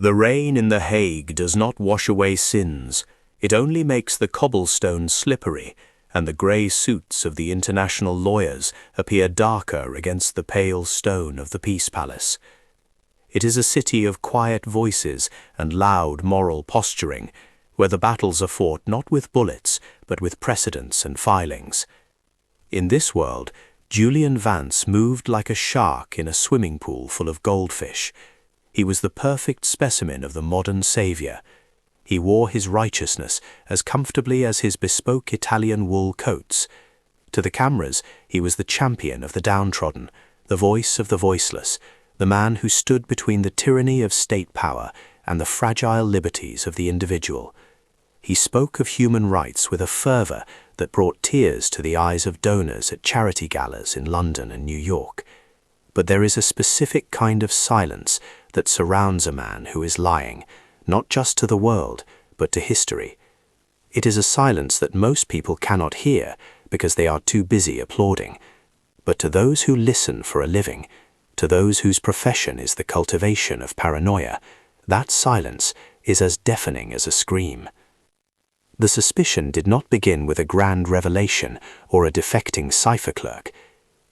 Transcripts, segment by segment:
The rain in The Hague does not wash away sins. It only makes the cobblestones slippery, and the grey suits of the international lawyers appear darker against the pale stone of the Peace Palace. It is a city of quiet voices and loud moral posturing, where the battles are fought not with bullets, but with precedents and filings. In this world, Julian Vance moved like a shark in a swimming pool full of goldfish. He was the perfect specimen of the modern saviour. He wore his righteousness as comfortably as his bespoke Italian wool coats. To the cameras, he was the champion of the downtrodden, the voice of the voiceless, the man who stood between the tyranny of state power and the fragile liberties of the individual. He spoke of human rights with a fervour that brought tears to the eyes of donors at charity galas in London and New York. But there is a specific kind of silence that surrounds a man who is lying, not just to the world, but to history. It is a silence that most people cannot hear because they are too busy applauding. But to those who listen for a living, to those whose profession is the cultivation of paranoia, that silence is as deafening as a scream. The suspicion did not begin with a grand revelation or a defecting cipher clerk.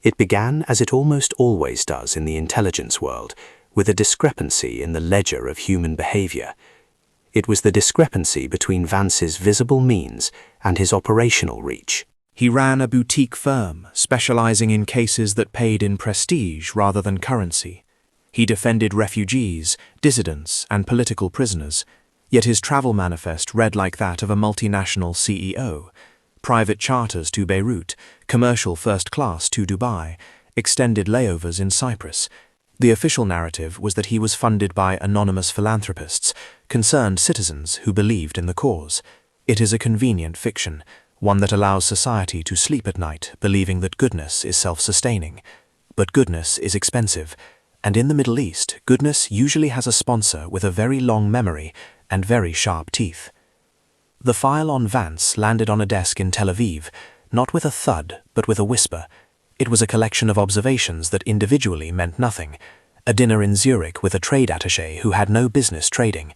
It began, as it almost always does in the intelligence world, with a discrepancy in the ledger of human behavior. It was the discrepancy between Vance's visible means and his operational reach. He ran a boutique firm, specializing in cases that paid in prestige rather than currency. He defended refugees, dissidents, and political prisoners, yet his travel manifest read like that of a multinational CEO. Private charters to Beirut, commercial first class to Dubai, extended layovers in Cyprus. The official narrative was that he was funded by anonymous philanthropists, concerned citizens who believed in the cause. It is a convenient fiction, one that allows society to sleep at night believing that goodness is self-sustaining. But goodness is expensive, and in the Middle East, goodness usually has a sponsor with a very long memory and very sharp teeth. The file on Vance landed on a desk in Tel Aviv, not with a thud, but with a whisper. It was a collection of observations that individually meant nothing. A dinner in Zurich with a trade attaché who had no business trading.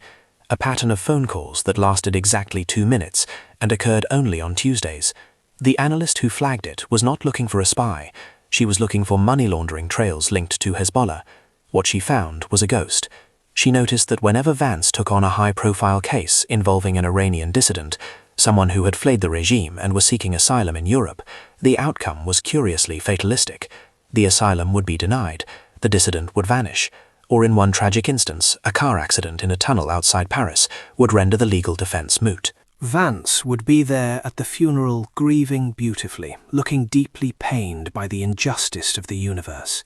A pattern of phone calls that lasted exactly 2 minutes and occurred only on Tuesdays. The analyst who flagged it was not looking for a spy. She was looking for money laundering trails linked to Hezbollah. What she found was a ghost. She noticed that whenever Vance took on a high-profile case involving an Iranian dissident, someone who had fled the regime and was seeking asylum in Europe, the outcome was curiously fatalistic. The asylum would be denied, the dissident would vanish, or in one tragic instance, a car accident in a tunnel outside Paris would render the legal defense moot. Vance would be there at the funeral, grieving beautifully, looking deeply pained by the injustice of the universe.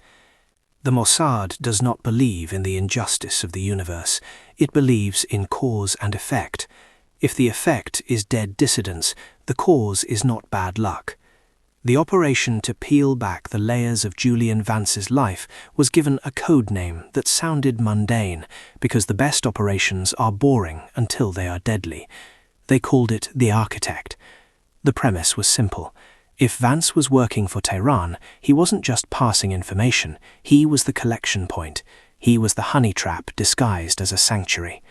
The Mossad does not believe in the injustice of the universe. It believes in cause and effect. If the effect is dead dissidents, the cause is not bad luck. The operation to peel back the layers of Julian Vance's life was given a code name that sounded mundane, because the best operations are boring until they are deadly. They called it the Architect. The premise was simple. If Vance was working for Tehran, he wasn't just passing information, he was the collection point. He was the honey trap disguised as a sanctuary.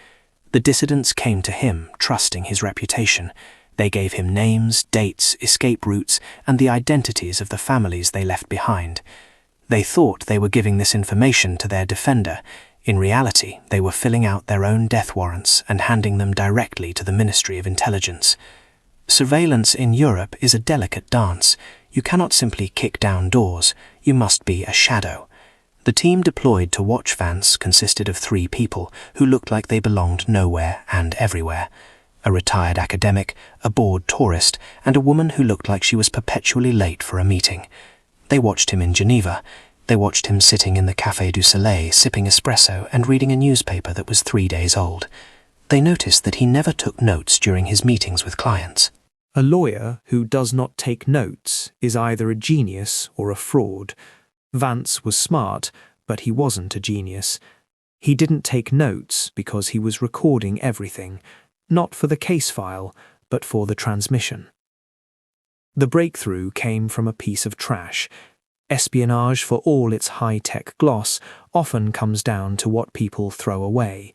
The dissidents came to him, trusting his reputation. They gave him names, dates, escape routes, and the identities of the families they left behind. They thought they were giving this information to their defender. In reality, they were filling out their own death warrants and handing them directly to the Ministry of Intelligence. Surveillance in Europe is a delicate dance. You cannot simply kick down doors. You must be a shadow. The team deployed to watch Vance consisted of 3 people who looked like they belonged nowhere and everywhere. A retired academic, a bored tourist, and a woman who looked like she was perpetually late for a meeting. They watched him in Geneva. They watched him sitting in the Café du Soleil sipping espresso and reading a newspaper that was 3 days old. They noticed that he never took notes during his meetings with clients. A lawyer who does not take notes is either a genius or a fraud. Vance was smart, but he wasn't a genius. He didn't take notes because he was recording everything, not for the case file, but for the transmission. The breakthrough came from a piece of trash. Espionage, for all its high-tech gloss, often comes down to what people throw away.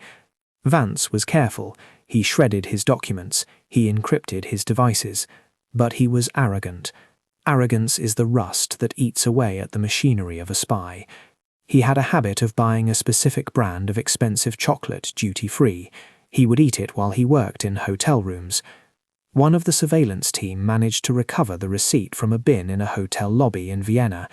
Vance was careful. He shredded his documents. He encrypted his devices. But he was arrogant. Arrogance is the rust that eats away at the machinery of a spy. He had a habit of buying a specific brand of expensive chocolate duty-free. He would eat it while he worked in hotel rooms. One of the surveillance team managed to recover the receipt from a bin in a hotel lobby in Vienna.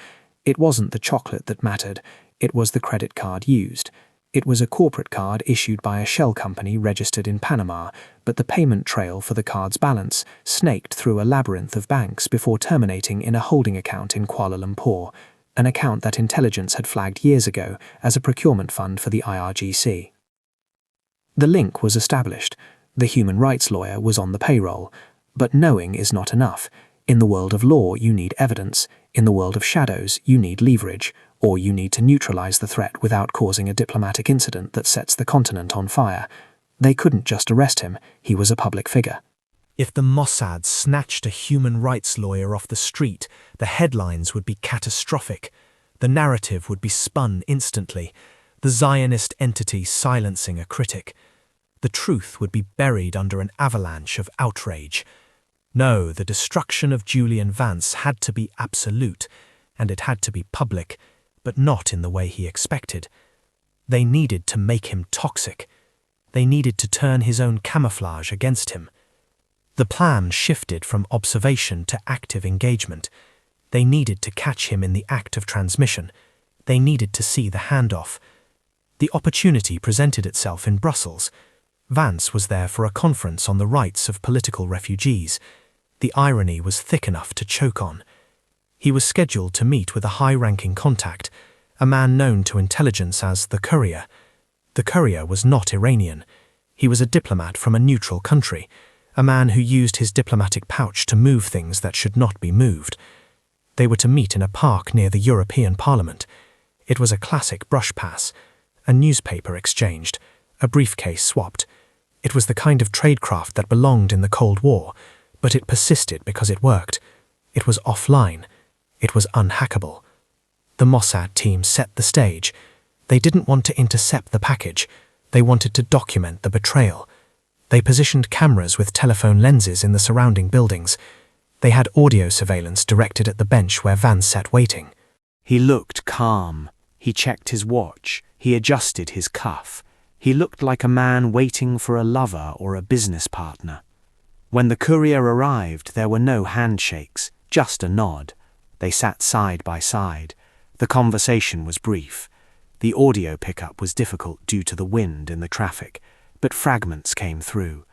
It wasn't the chocolate that mattered. It was the credit card used. It was a corporate card issued by a shell company registered in Panama, but the payment trail for the card's balance snaked through a labyrinth of banks before terminating in a holding account in Kuala Lumpur, an account that intelligence had flagged years ago as a procurement fund for the IRGC. The link was established. The human rights lawyer was on the payroll. But knowing is not enough. In the world of law, you need evidence. In the world of shadows, you need leverage, or you need to neutralize the threat without causing a diplomatic incident that sets the continent on fire. They couldn't just arrest him. He was a public figure. If the Mossad snatched a human rights lawyer off the street, the headlines would be catastrophic. The narrative would be spun instantly, the Zionist entity silencing a critic. The truth would be buried under an avalanche of outrage. No, the destruction of Julian Vance had to be absolute, and it had to be public, but not in the way he expected. They needed to make him toxic. They needed to turn his own camouflage against him. The plan shifted from observation to active engagement. They needed to catch him in the act of transmission. They needed to see the handoff. The opportunity presented itself in Brussels. Vance was there for a conference on the rights of political refugees. The irony was thick enough to choke on. He was scheduled to meet with a high-ranking contact, a man known to intelligence as the Courier. The Courier was not Iranian. He was a diplomat from a neutral country, a man who used his diplomatic pouch to move things that should not be moved. They were to meet in a park near the European Parliament. It was a classic brush pass, a newspaper exchanged, a briefcase swapped. It was the kind of tradecraft that belonged in the Cold War, but it persisted because it worked. It was offline. It was unhackable. The Mossad team set the stage. They didn't want to intercept the package. They wanted to document the betrayal. They positioned cameras with telephone lenses in the surrounding buildings. They had audio surveillance directed at the bench where Vance sat waiting. He looked calm. He checked his watch. He adjusted his cuff. He looked like a man waiting for a lover or a business partner. When the courier arrived, there were no handshakes, just a nod. They sat side by side. The conversation was brief. The audio pickup was difficult due to the wind and the traffic, but fragments came through.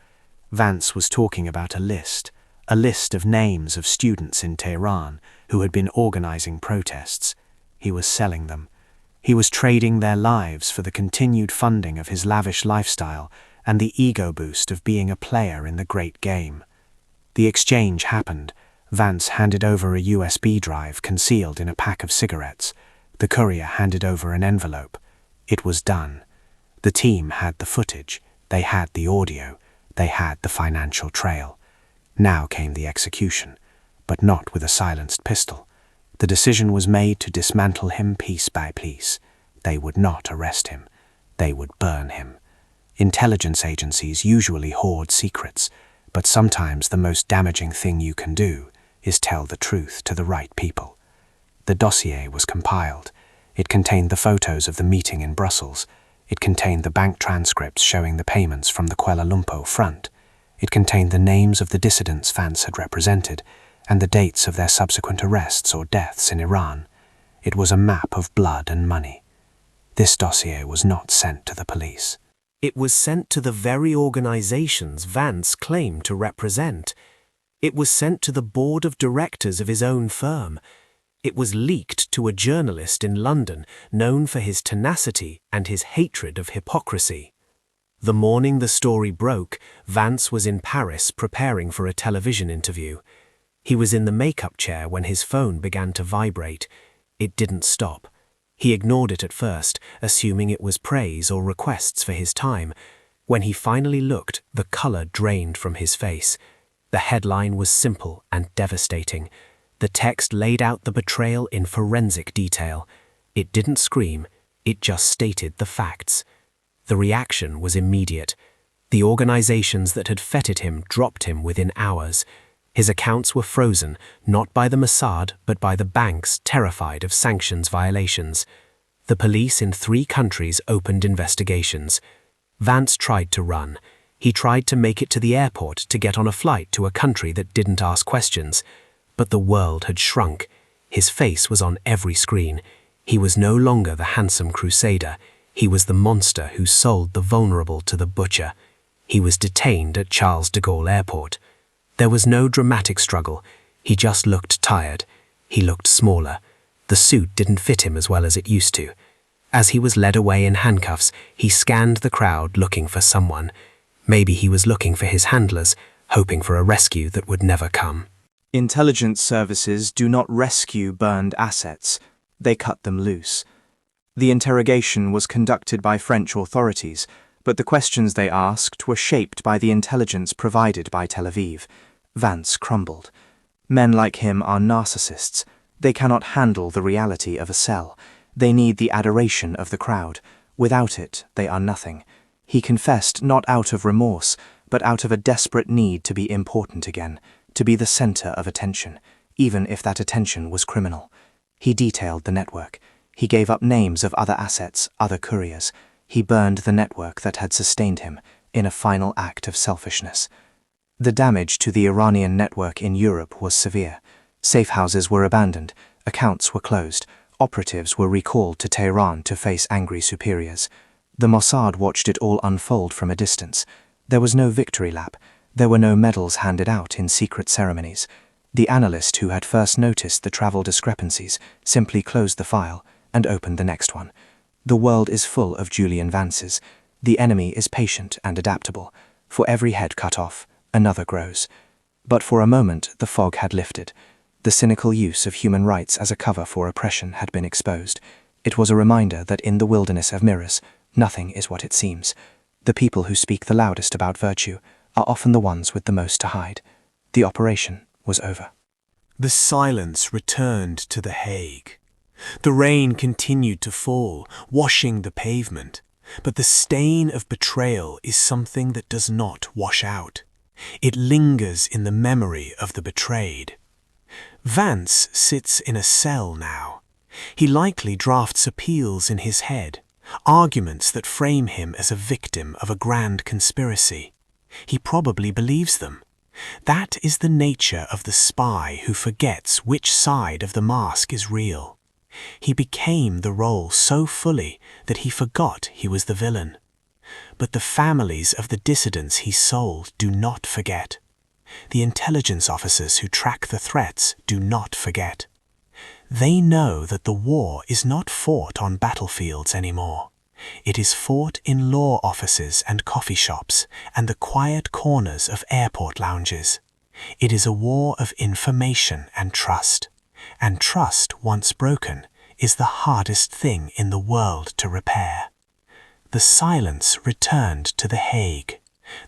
Vance was talking about a list of names of students in Tehran who had been organizing protests. He was selling them. He was trading their lives for the continued funding of his lavish lifestyle and the ego boost of being a player in the great game. The exchange happened. Vance handed over a USB drive concealed in a pack of cigarettes. The courier handed over an envelope. It was done. The team had the footage. They had the audio. They had the financial trail. Now came the execution, but not with a silenced pistol. The decision was made to dismantle him piece by piece. They would not arrest him. They would burn him. Intelligence agencies usually hoard secrets, but sometimes the most damaging thing you can do is tell the truth to the right people. The dossier was compiled. It contained the photos of the meeting in Brussels. It contained the bank transcripts showing the payments from the Kuala Lumpur front. It contained the names of the dissidents Vance had represented and the dates of their subsequent arrests or deaths in Iran. It was a map of blood and money. This dossier was not sent to the police. It was sent to the very organizations Vance claimed to represent. It was sent to the board of directors of his own firm. It was leaked to a journalist in London known for his tenacity and his hatred of hypocrisy. The morning the story broke, Vance was in Paris preparing for a television interview. He was in the makeup chair when his phone began to vibrate. It didn't stop. He ignored it at first, assuming it was praise or requests for his time. When he finally looked, the color drained from his face. The headline was simple and devastating. The text laid out the betrayal in forensic detail. It didn't scream, it just stated the facts. The reaction was immediate. The organizations that had feted him dropped him within hours. His accounts were frozen, not by the Mossad, but by the banks terrified of sanctions violations. The police in 3 countries opened investigations. Vance tried to run. He tried to make it to the airport to get on a flight to a country that didn't ask questions. But the world had shrunk. His face was on every screen. He was no longer the handsome crusader. He was the monster who sold the vulnerable to the butcher. He was detained at Charles de Gaulle Airport. There was no dramatic struggle. He just looked tired. He looked smaller. The suit didn't fit him as well as it used to. As he was led away in handcuffs, he scanned the crowd looking for someone. Maybe he was looking for his handlers, hoping for a rescue that would never come. Intelligence services do not rescue burned assets. They cut them loose. The interrogation was conducted by French authorities, but the questions they asked were shaped by the intelligence provided by Tel Aviv. Vance crumbled. Men like him are narcissists. They cannot handle the reality of a cell. They need the adoration of the crowd. Without it, they are nothing. He confessed not out of remorse, but out of a desperate need to be important again, to be the center of attention, even if that attention was criminal. He detailed the network. He gave up names of other assets, other couriers. He burned the network that had sustained him, in a final act of selfishness. The damage to the Iranian network in Europe was severe. Safe houses were abandoned, accounts were closed, operatives were recalled to Tehran to face angry superiors. The Mossad watched it all unfold from a distance. There was no victory lap. There were no medals handed out in secret ceremonies. The analyst who had first noticed the travel discrepancies simply closed the file and opened the next one. The world is full of Julian Vances. The enemy is patient and adaptable. For every head cut off, another grows. But for a moment, the fog had lifted. The cynical use of human rights as a cover for oppression had been exposed. It was a reminder that in the wilderness of mirrors, nothing is what it seems. The people who speak the loudest about virtue are often the ones with the most to hide. The operation was over. The silence returned to The Hague. The rain continued to fall, washing the pavement. But the stain of betrayal is something that does not wash out. It lingers in the memory of the betrayed. Vance sits in a cell now. He likely drafts appeals in his head, arguments that frame him as a victim of a grand conspiracy. He probably believes them. That is the nature of the spy who forgets which side of the mask is real. He became the role so fully that he forgot he was the villain. But the families of the dissidents he sold do not forget. The intelligence officers who track the threats do not forget. They know that the war is not fought on battlefields anymore. It is fought in law offices and coffee shops and the quiet corners of airport lounges. It is a war of information and trust. And trust, once broken, is the hardest thing in the world to repair. The silence returned to The Hague.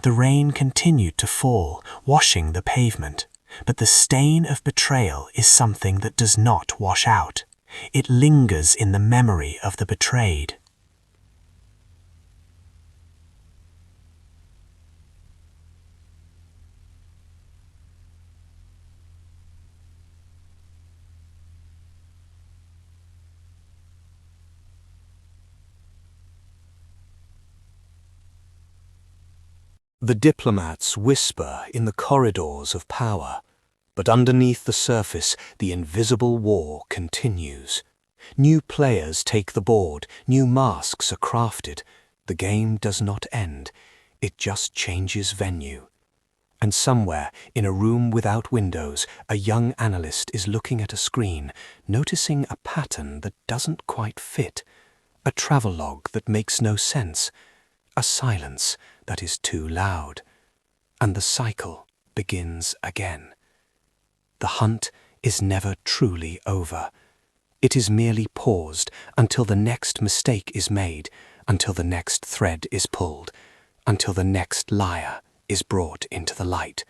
The rain continued to fall, washing the pavement. But the stain of betrayal is something that does not wash out. It lingers in the memory of the betrayed. The diplomats whisper in the corridors of power, but underneath the surface, the invisible war continues. New players take the board, new masks are crafted. The game does not end, it just changes venue. And somewhere, in a room without windows, a young analyst is looking at a screen, noticing a pattern that doesn't quite fit, a travelogue that makes no sense, a silence that is too loud. And the cycle begins again. The hunt is never truly over. It is merely paused until the next mistake is made, until the next thread is pulled, until the next liar is brought into the light.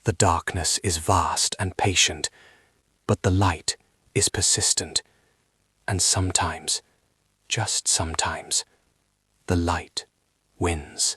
The darkness is vast and patient, but the light is persistent. And sometimes, just sometimes, the light wins.